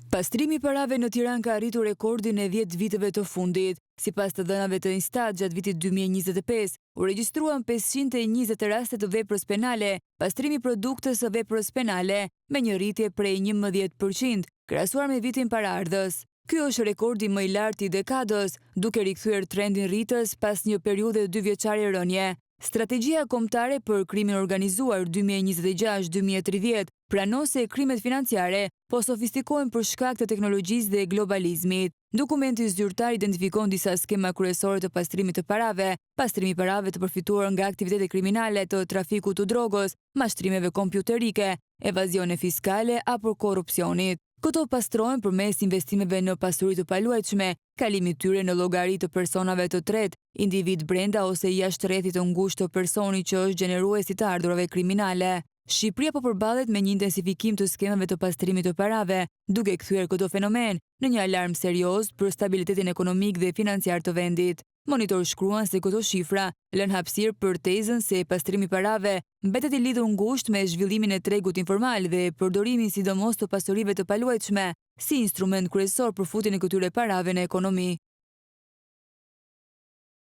Pastrimi i parave në Tiranë ka arritur rekordin e 10 viteve të fundit. Sipas të dhënave të Instat, gjatë vitit 2025, u regjistruan 520 raste të veprës penale, pastrimi i produktës së veprës penale, me një rritje prej 11%, krahasuar me vitin paraardhës. Ky është rekordi më i lartë i dekadës, duke rikthyer trendin rritës pas një periudhe 2 vjeçare rënje. Strategjia kombëtare për krimin organizuar 2026-2030 pranon se krimet financiare po sofistikohen për shkak të teknologjisë dhe globalizmit. Dokumenti zyrtar identifikon disa skema kryesore të pastrimit të parave: pastrimi i parave të përfituar nga aktivitete kriminale, të trafikut të drogës, mashtrimeve kompjuterike, evazione fiskale apo korrupsionit. Këto pastrohen përmes investimeve në pasuri të paluajtshme, kalimit tyre në llogari të personave të tretë, individ brenda ose jashtë rrethit të ngushtë të personit që është gjeneruesi të ardhurave kriminale. Shqipëria po përballet me një intensifikim të skemave të pastrimit të parave, duke kthyer këto fenomen në një alarm serioz për stabilitetin ekonomik dhe financiar të vendit. Monitor shkruan se këto shifra lën hapësirë për tezën se pastrimi i parave mbetet i lidhur ngushtë me zhvillimin e tregut informal dhe përdorimin sidomos të pasurive të paluajtshme si instrument kryesor për futjen e këtyre parave në ekonomi.